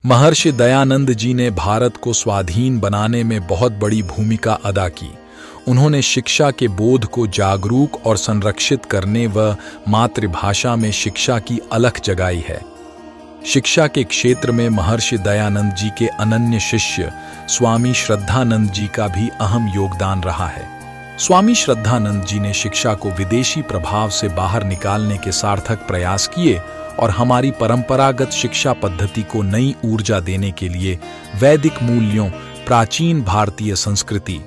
महर्षि दयानंद जी ने भारत को स्वाधीन बनाने में बहुत बड़ी भूमिका अदा की। उन्होंने शिक्षा के बोध को जागरूक और संरक्षित करने व मातृभाषा में शिक्षा की अलख जगाई है। शिक्षा के क्षेत्र में महर्षि दयानंद जी के अनन्य शिष्य स्वामी श्रद्धानंद जी का भी अहम योगदान रहा है। स्वामी श्रद्धानंद जी ने शिक्षा को विदेशी प्रभाव से बाहर निकालने के सार्थक प्रयास किए और हमारी परंपरागत शिक्षा पद्धति को नई ऊर्जा देने के लिए वैदिक मूल्यों, प्राचीन भारतीय संस्कृति,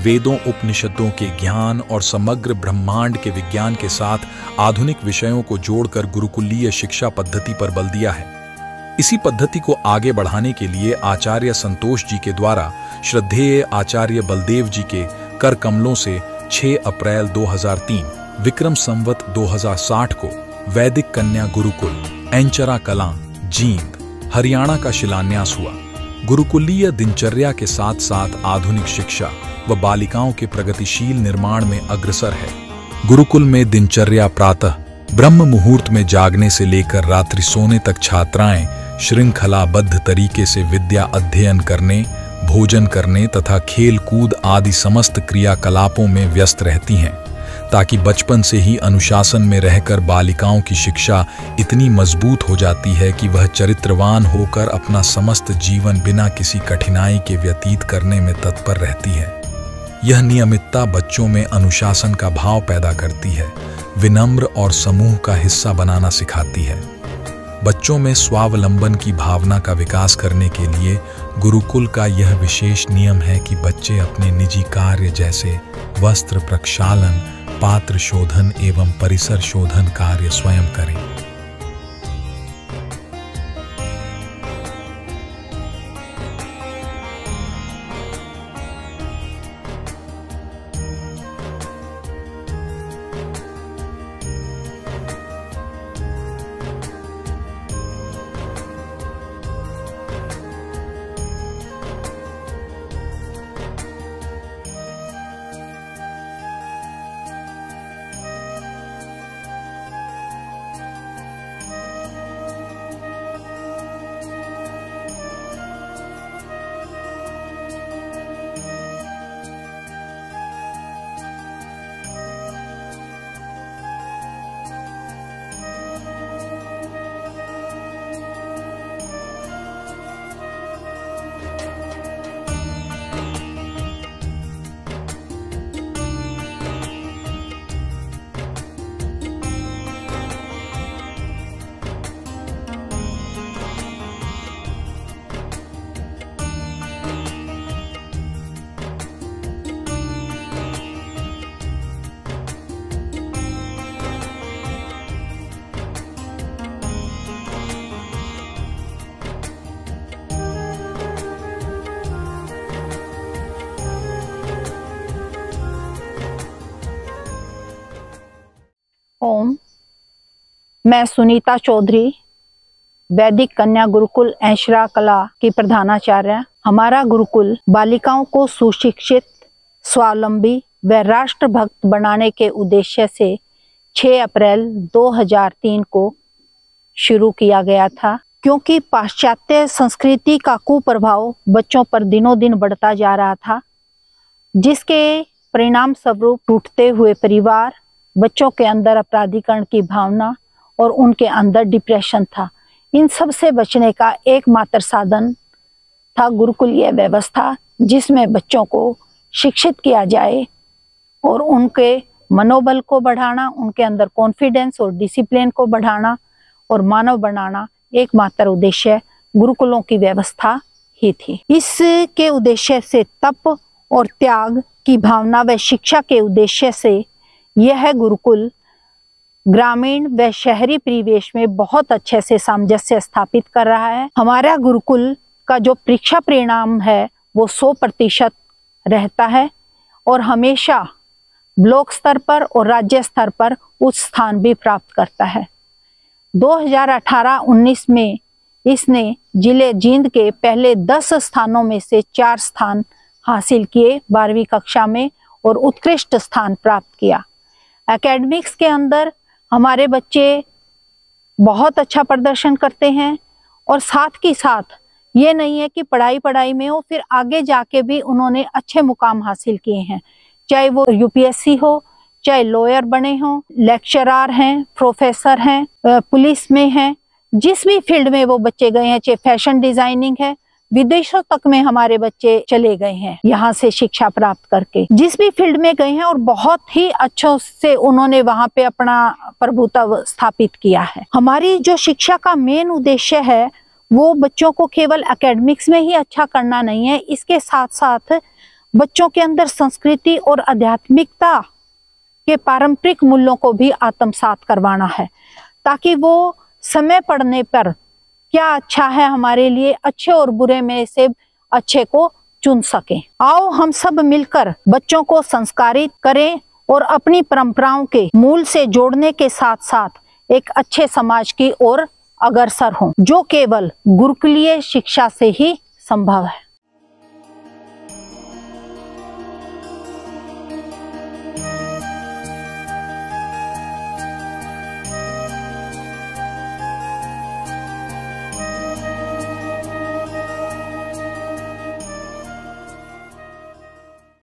वेदों उपनिषदों के ज्ञान और समग्र ब्रह्मांड के विज्ञान के साथ आधुनिक विषयों को जोड़कर गुरुकुलीय शिक्षा पद्धति पर बल दिया है। इसी पद्धति को आगे बढ़ाने के लिए आचार्य संतोष जी के द्वारा श्रद्धेय आचार्य बलदेव जी के कर कमलों से 6 अप्रैल 2003 विक्रम संवत 2060 को वैदिक कन्या गुरुकुल एंचरा कलां, जींद, हरियाणा का शिलान्यास हुआ। गुरुकुलीय दिनचर्या के साथ साथ आधुनिक शिक्षा व बालिकाओं के प्रगतिशील निर्माण में अग्रसर है। गुरुकुल में दिनचर्या प्रातः ब्रह्म मुहूर्त में जागने से लेकर रात्रि सोने तक छात्राएं श्रृंखलाबद्ध तरीके से विद्या अध्ययन करने, भोजन करने तथा खेल कूद आदि समस्त क्रियाकलापों में व्यस्त रहती हैं, ताकि बचपन से ही अनुशासन में रहकर बालिकाओं की शिक्षा इतनी मजबूत हो जाती है कि वह चरित्रवान होकर अपना समस्त जीवन बिना किसी कठिनाई के व्यतीत करने में तत्पर रहती है। यह नियमितता बच्चों में अनुशासन का भाव पैदा करती है, विनम्र और समूह का हिस्सा बनाना सिखाती है। बच्चों में स्वावलंबन की भावना का विकास करने के लिए गुरुकुल का यह विशेष नियम है कि बच्चे अपने निजी कार्य जैसे वस्त्र प्रक्षालन, पात्र शोधन एवं परिसर शोधन कार्य स्वयं करें। ओम। मैं सुनीता चौधरी, वैदिक कन्या गुरुकुल एंचरा कला की प्रधानाचार्य। हमारा गुरुकुल बालिकाओं को सुशिक्षित, स्वावलंबी व राष्ट्रभक्त बनाने के उद्देश्य से 6 अप्रैल 2003 को शुरू किया गया था, क्योंकि पाश्चात्य संस्कृति का कुप्रभाव बच्चों पर दिनों दिन बढ़ता जा रहा था, जिसके परिणाम स्वरूप टूटते हुए परिवार, बच्चों के अंदर अपराधीकरण की भावना और उनके अंदर डिप्रेशन था। इन सब से बचने का एकमात्र साधन था गुरुकुलीय व्यवस्था, जिसमें बच्चों को शिक्षित किया जाए और उनके मनोबल को बढ़ाना, उनके अंदर कॉन्फिडेंस और डिसिप्लिन को बढ़ाना और मानव बनाना एकमात्र उद्देश्य गुरुकुलों की व्यवस्था ही थी। इसके उद्देश्य से तप और त्याग की भावना व शिक्षा के उद्देश्य से यह गुरुकुल ग्रामीण व शहरी परिवेश में बहुत अच्छे से सामंजस्य स्थापित कर रहा है। हमारा गुरुकुल का जो परीक्षा परिणाम है वो 100% रहता है और हमेशा ब्लॉक स्तर पर और राज्य स्तर पर उच्च स्थान भी प्राप्त करता है। 2018-19 में इसने जिले जींद के पहले 10 स्थानों में से 4 स्थान हासिल किए 12वीं कक्षा में और उत्कृष्ट स्थान प्राप्त किया। एकेडमिक्स के अंदर हमारे बच्चे बहुत अच्छा प्रदर्शन करते हैं और साथ ही साथ ये नहीं है कि पढ़ाई में हो, फिर आगे जाके भी उन्होंने अच्छे मुकाम हासिल किए हैं, चाहे वो यूपीएससी हो, चाहे लॉयर बने हो, लेक्चरर हैं, प्रोफेसर हैं, पुलिस में हैं, जिस भी फील्ड में वो बच्चे गए हैं, चाहे फैशन डिजाइनिंग है, विदेशों तक में हमारे बच्चे चले गए हैं यहाँ से शिक्षा प्राप्त करके, जिस भी फील्ड में गए हैं, और बहुत ही अच्छों से उन्होंने वहाँ पे अपना प्रभुत्व स्थापित किया है। हमारी जो शिक्षा का मेन उद्देश्य है वो बच्चों को केवल एकेडमिक्स में ही अच्छा करना नहीं है, इसके साथ साथ बच्चों के अंदर संस्कृति और आध्यात्मिकता के पारंपरिक मूल्यों को भी आत्मसात करवाना है, ताकि वो समय पड़ने पर क्या अच्छा है हमारे लिए, अच्छे और बुरे में से अच्छे को चुन सकें। आओ हम सब मिलकर बच्चों को संस्कारित करें और अपनी परंपराओं के मूल से जोड़ने के साथ साथ एक अच्छे समाज की ओर अग्रसर हों, जो केवल गुरुकुलीय शिक्षा से ही संभव है।